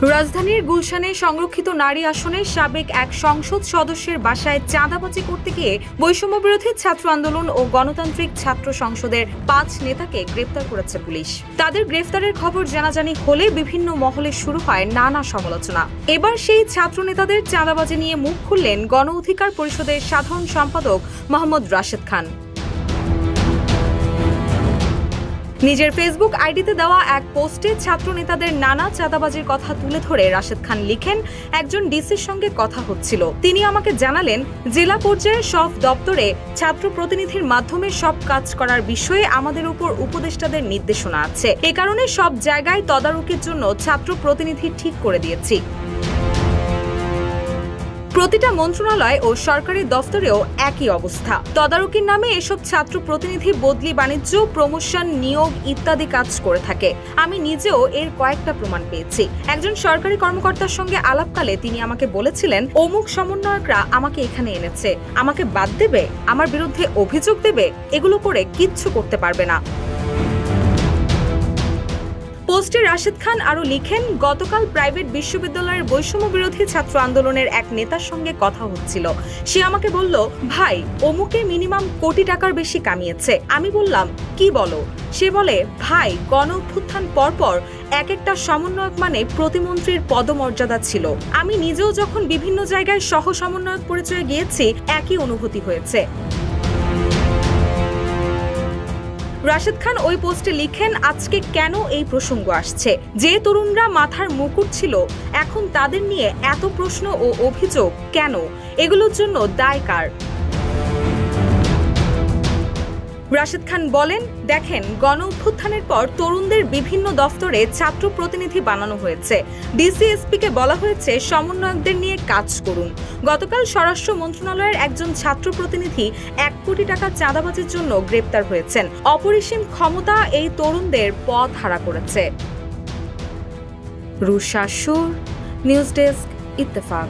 রাজধানীর গুলশানে সংরক্ষিত নারী আসনে সাবেক এক সংসদ সদস্যের বাসায় চাঁদাবাজি করতে গিয়ে বৈষম্যবিরোধী ছাত্র আন্দোলন ও গণতান্ত্রিক ছাত্র সংসদের ৫ নেতাকে গ্রেফতার করেছে পুলিশ। তাদের গ্রেফতারের খবর জানাজানি হলে বিভিন্ন মহলে শুরু হয় নানা সমালোচনা। এবার সেই ছাত্র নেতাদের চাঁদাবাজি নিয়ে মুখ খুললেন গণ অধিকার পরিষদের সাধারণ সম্পাদক মোহাম্মদ রাশেদ খান। নিজের ফেসবুক আইডিতে দেওয়া এক পোস্টে ছাত্র নেতাদের নানা চাঁদাবাজির কথা তুলে ধরে রাশেদ খান লিখেন, একজন ডিসির সঙ্গে কথা হচ্ছিল। তিনি আমাকে জানালেন, জেলা পর্যায়ে সব দপ্তরে ছাত্র প্রতিনিধির মাধ্যমে সব কাজ করার বিষয়ে আমাদের উপর উপদেষ্টাদের নির্দেশনা আছে। এ কারণে সব জায়গায় তদারকির জন্য ছাত্র প্রতিনিধি ঠিক করে দিয়েছি। প্রতিটা মন্ত্রণালয় ও সরকারি দফতরেও একই অবস্থা। তদারকির নামে এসব ছাত্র প্রতিনিধি বদলি, বাণিজ্য, প্রমোশন, নিয়োগ ইত্যাদি কাজ করে থাকে। আমি নিজেও এর কয়েকটা প্রমাণ পেয়েছি। একজন সরকারি কর্মকর্তার সঙ্গে আলাপকালে তিনি আমাকে বলেছিলেন, অমুক সমন্বয়করা আমাকে এখানে এনেছে, আমাকে বাদ দেবে, আমার বিরুদ্ধে অভিযোগ দেবে, এগুলো করে কিচ্ছু করতে পারবে না। পোস্টে রাশেদ খান আরও লিখেন, গতকাল প্রাইভেট বিশ্ববিদ্যালয়ের বৈষম্য বিরোধী ছাত্র আন্দোলনের এক নেতার সঙ্গে কথা হচ্ছিল। সে আমাকে বলল, ভাই অমুকে মিনিমাম কোটি টাকার বেশি কামিয়েছে। আমি বললাম, কি বলো? সে বলে, ভাই গণ অভ্যুত্থান পরপর এক একটা সমন্বয়ক মানে প্রতিমন্ত্রীর পদমর্যাদা ছিল। আমি নিজেও যখন বিভিন্ন জায়গায় সহ সমন্বয়ক পরিচয়ে গিয়েছি, একই অনুভূতি হয়েছে। রাশেদ খান ওই পোস্টে লিখেন, আজকে কেন এই প্রসঙ্গ আসছে? যে তরুণরা মাথার মুকুট ছিল, এখন তাদের নিয়ে এত প্রশ্ন ও অভিযোগ কেন? এগুলোর জন্য দায় কার? রাশেদ খান বলেন, দেখেন, গণ অভ্যুত্থানের পর তরুণদের বিভিন্ন দফতরে ছাত্র প্রতিনিধি বানানো হয়েছে। ডিসি-এসপিকে বলা হয়েছে সমন্বয়কদের নিয়ে কাজ করুন। গতকাল স্বরাষ্ট্র মন্ত্রণালয়ের একজন ছাত্র প্রতিনিধি ১ কোটি টাকা চাঁদাবাজির জন্য গ্রেপ্তার হয়েছেন। অপরিসীম ক্ষমতা এই তরুণদের পথ হারা করেছে। রুশা সুর, নিউজ ডেস্ক, ইত্তেফাক।